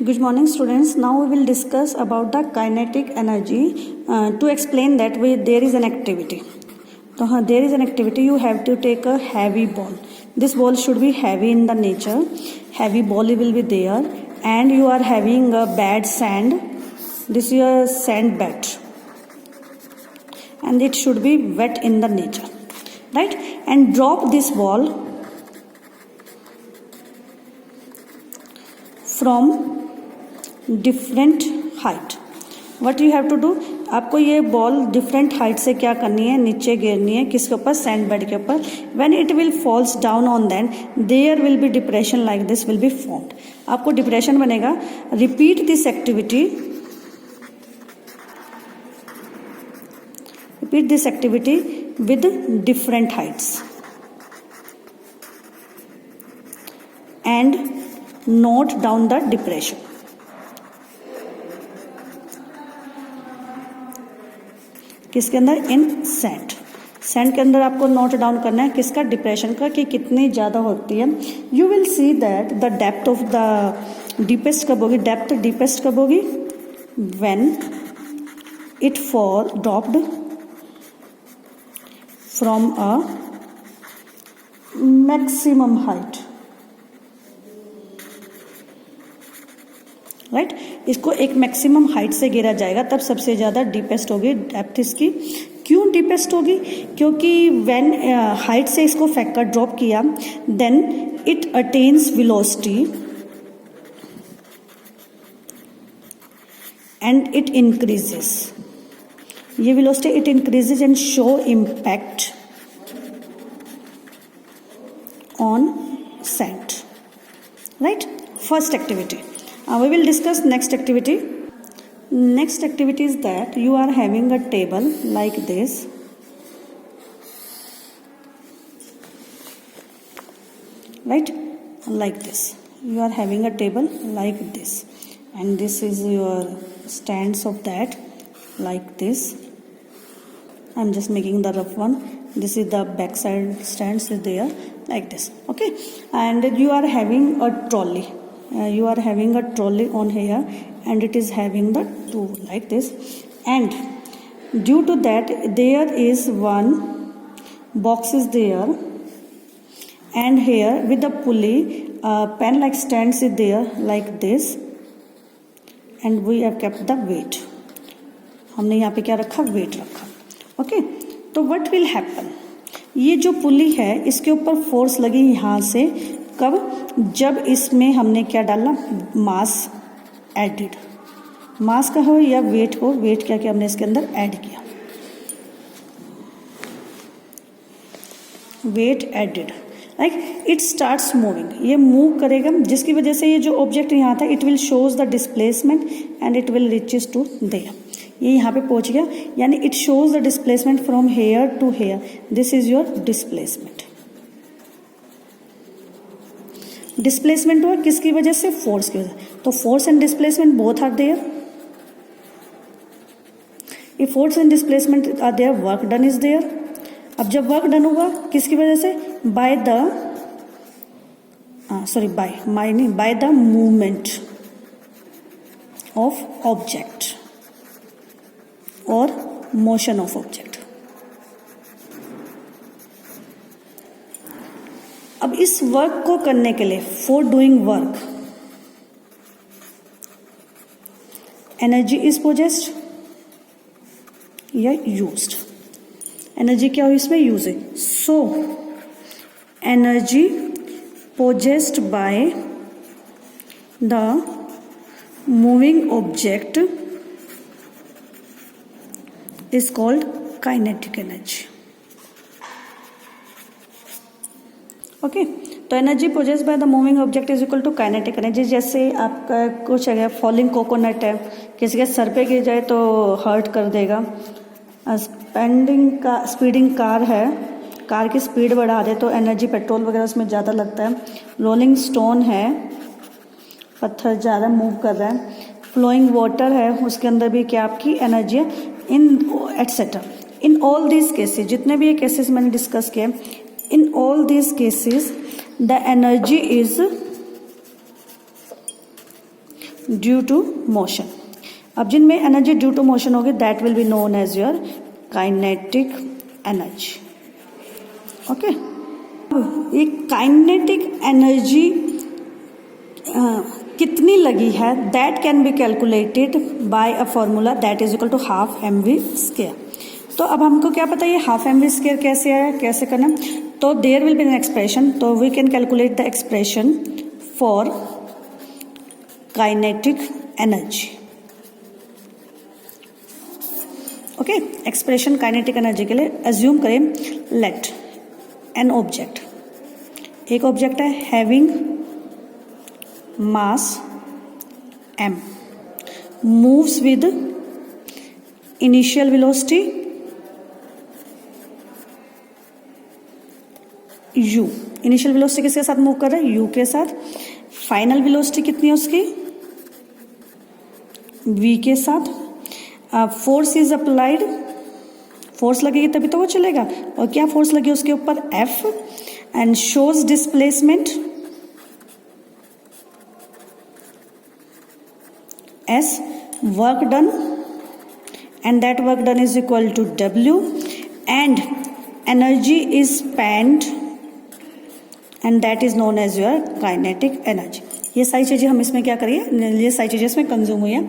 Good morning, students. Now we will discuss about the kinetic energy to explain that there is an activity. So there is an activity. You have to take a heavy ball. This ball should be heavy in the nature. Heavy ball will be there, and you are having a bad sand. This is your sand bed, and it should be wet in the nature, right? And drop this ball from different height. What you have to do, आपको ये ball different height से क्या करनी है, नीचे गिरनी है. किसके ऊपर? सैंड बेड के ऊपर. When it will falls down on then there will be depression like this will be formed. आपको डिप्रेशन बनेगा. Repeat this activity. Repeat this activity with different heights and note down the depression. किसके अंदर? इन sand. Sand के अंदर आपको note down करना है किसका? डिप्रेशन का, कि कितनी ज़्यादा होती है. You will see that the depth of the deepest कब होगी? डेप्थ डीपेस्ट कब होगी? When it fall dropped from a maximum height, right. इसको एक मैक्सिमम हाइट से गिरा जाएगा तब सबसे ज़्यादा डीपेस्ट होगी डेप्थ इसकी. क्यों डीपेस्ट होगी? क्योंकि व्हेन हाइट से इसको फेंक कर ड्रॉप किया then it attains velocity and it increases. ये velocity it increases and show impact on sand, right. First activity. We will discuss next activity. Next activity is that you are having a table like this, right? Like this. You are having a table like this, and this is your stands of that, like this. I'm just making the rough one. This is the back side stands is there like this. Okay, and you are having a trolley. You are having a trolley on here and it is having the two like this, and due to that there is one box is there, and here with the pulley pen like stands is there like this, and we have kept the weight. हमने यहाँ पे क्या रखा? Wait रखा. Okay, तो what will happen, ये जो पुली है इसके ऊपर फोर्स लगी यहाँ से. कब? जब इसमें हमने क्या डाला? मास एडिड. मास का हो या वेट को, वेट क्या किया हमने इसके अंदर ऐड किया. Weight added, like it starts moving. ये मूव करेगा जिसकी वजह से ये जो ऑब्जेक्ट यहाँ था it will shows the displacement and it will reaches to there. ये यहाँ पे पहुँच गया, यानी it shows the displacement from here to here. This is your displacement. Displacement हुआ किसकी वजह से? फोर्स की वजह से. तो force and displacement both are there. If force and displacement are there work done is there. अब जब वर्क डन हुआ किसकी वजह से? By the by the movement of object और मोशन ऑफ ऑब्जेक्ट. अब इस वर्क को करने के लिए, for doing work, energy is possessed या यूज्ड. एनर्जी क्या हुई इसमें? यूज है. So energy possessed by the moving object is called kinetic energy. Okay, तो energy possessed by the moving object is equal to kinetic energy. जैसे आपका कुछ है, फॉलिंग कोकोनट है, किसी के सर पे गिर जाए तो हर्ट कर देगा. स्पीडिंग कार है, कार की स्पीड बढ़ा दे तो एनर्जी पेट्रोल वगैरह उसमें ज़्यादा लगता है. रोलिंग स्टोन है, पत्थर ज़्यादा मूव कर रहा है. फ्लोइंग वाटर है, उसके अंदर भी क्या आपकी एनर्जी है. In etcetera. In all these cases, जितने भी ये केसेस मैंने डिस्कस किए, in all these cases the energy is due to motion. अब जिनमें एनर्जी ड्यू टू मोशन होगी that will be known as your kinetic energy. Okay, ये kinetic energy कितनी लगी है that can be calculated by a formula that is equal to half mv square. तो अब हमको क्या पता है हाफ mv स्क्वायर कैसे आया, कैसे करना, तो there will be an expression, तो we can calculate the expression for kinetic energy. Okay, expression kinetic energy के लिए एज्यूम करें लेट एन ऑब्जेक्ट, एक ऑब्जेक्ट है having mass m, moves with initial velocity u, initial velocity किसके साथ move कर रहा है, u के साथ। फाइनल वेलोसिटी कितनी है उसकी, v के साथ। फोर्स इज अप्लाइड, फोर्स लगेगी तभी तो वो चलेगा, और क्या फोर्स लगी उसके ऊपर, F, and shows displacement S, work done, and that work done is equal to W, and energy is spent, and that is known as your kinetic energy। ये सारी चीजें हम इसमें क्या करिए, ये सारी चीजें इसमें कंज्यूम हुई है।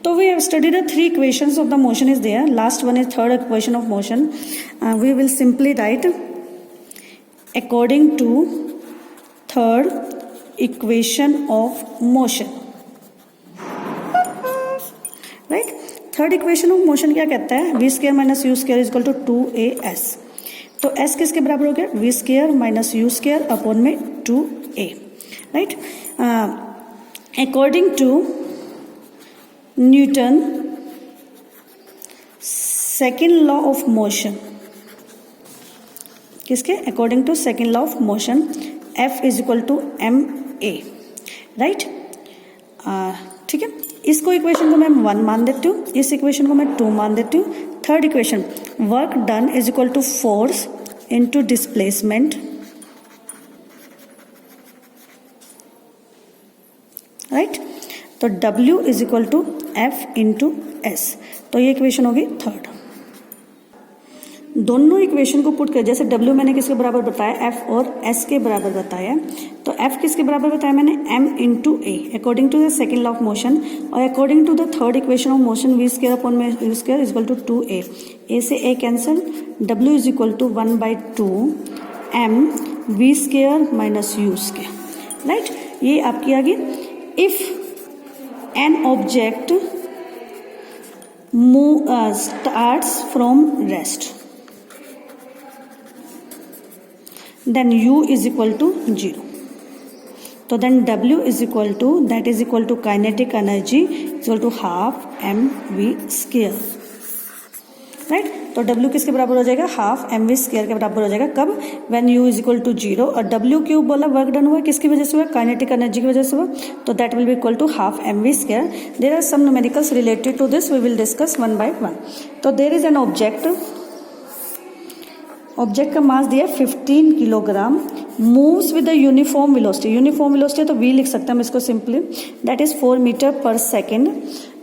तो we have studied the three equations of the motion is there, last one is third equation of motion. We will simply write according to third equation of motion, right. Third equation of motion क्या कहता है, v square minus u square is equal to 2as। तो s किसके बराबर हो गया, v square minus u square upon में 2a, right. According to Newton second law of motion, किसके, according to second law of motion F is equal to ma, right. ठीक है, इसको इक्वेशन को मैं 1 मान देती हूँ, इस इक्वेशन को मैं 2 मान देती हूँ। Third equation work done is equal to force into displacement, right. तो W is equal to F into S, तो ये इक्वेशन होगी थर्ड। दोनों इक्वेशन को पुट कर, जैसे W मैंने किसके बराबर बताया, F और S के बराबर बताया, तो F किसके बराबर बताया मैंने, m into a, according to the second law of motion, और according to the third equation of motion v square upon में u square is equal to 2a, a से a cancel, W is equal to 1/2 m v square minus u square, right. ये आपकी आ गई। If an object starts from rest then u is equal to 0, तो then W is equal to, that is equal to kinetic energy is equal to half mv square, right. तो W किसके बराबर हो जाएगा, हाफ mv स्क्वायर के बराबर हो जाएगा, कब, when u is equal to 0, और W क्यों बोला, वर्क डन हुआ किसकी वजह से हुआ, काइनेटिक एनर्जी की वजह से हुआ, तो that will be equal to half mv square। there are some numericals related to this, we will discuss one by one। तो there is an ऑब्जेक्ट का मास दिया 15 kilogram, moves with the uniform velocity, uniform velocity तो v लिख सकते हैं हम इसको simply, that is 4 metre per second,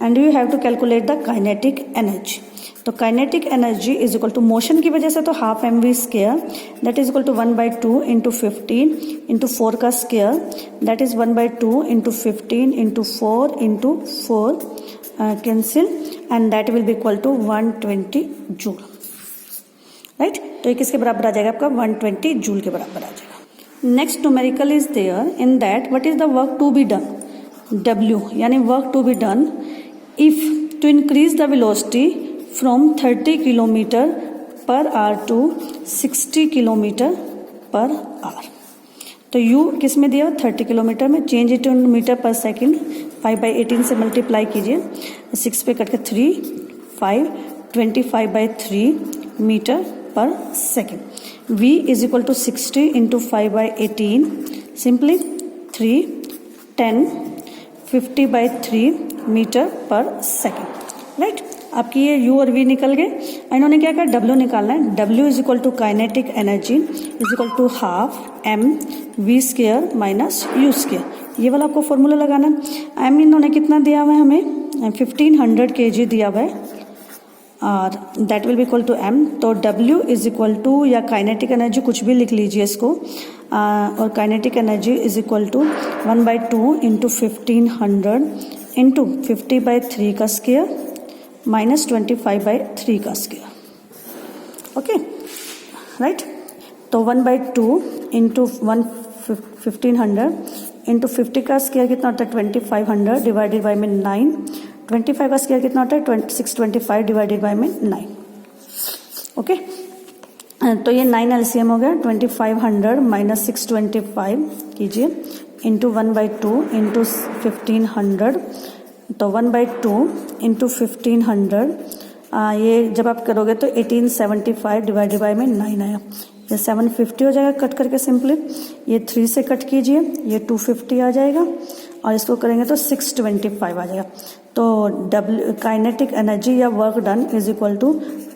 and you have to calculate the kinetic energy. तो kinetic energy is equal to motion की वजह से तो half mv square, that is equal to 1/2 into 15 into 4 का square, that is 1/2 into 15 into 4 into 4 cancel, and that will be equal to 120 joule, right. तो ये किसके बराबर आ जाएगा आपका, 120 जूल के बराबर आ जाएगा। Next numerical is there, in that what is the work to be done, W, यानी work to be done if to increase the velocity from 30 kilometre per hour to 60 kilometre per hour. तो U किस में दिया, 30 kilometre में, change it in metre per second, 5/18 से multiply कीजिए, 6 पे cut के 3, 5, 25/3 metre per second. V is equal to 60 into 5/18, simply 3, 10, 50/3 metre per second, right. आपकी ये U और V निकल गए। इन्होंने क्या कहा, W निकालना है। W is equal to kinetic energy is equal to half m v square minus u square. ये वाला आपको फॉर्मूला लगाना है। एम इन्होंने कितना दिया हुआ है हमें 1500 kg दिया हुआ है और that will be equal to m. तो W इज इक्वल टू या काइनेटिक एनर्जी कुछ भी लिख लीजिए इसको और kinetic energy is equal to 1/2 into 1500 into 50/3 का स्क्वायर माइनस 25/3 का स्क्वायर। Okay right. तो 1/2 इंटू 1500 इंटू 50 का स्क्वायर कितना होता है 2500 डिवाइडेड बाई में 9। 25 का स्क्वायर कितना होता है 625 डिवाइडेड बाई में 9। ओके तो ये 9 LCM हो गया। 2500 माइनस 625 कीजिए इंटू 1/2 इंटू 1500। तो 1/2 इंटू 1500 ये जब आप करोगे तो 1875 डिवाइडेड बाई में 9 आया। ये 750 हो जाएगा कट करके सिंपली। ये 3 से कट कीजिए ये 250 आ जाएगा और इसको करेंगे तो 625 आ जाएगा। तो W काइनेटिक एनर्जी या work done is equal to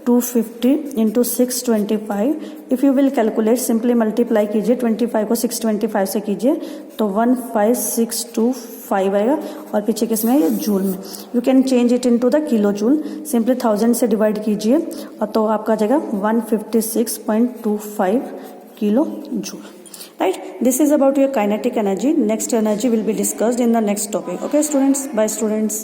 250 into 625। If you will calculate simply multiply कीजिए 25 को 625 से कीजिए तो 15625 आएगा और पीछे किस में जूल में। You can change it into the kilo joule. Simply 1000 से डिवाइड कीजिए और तो आपका आ जाएगा 156.25 kilo joule. Right, this is about your kinetic energy. Next energy will be discussed in the next topic. Okay students, bye students.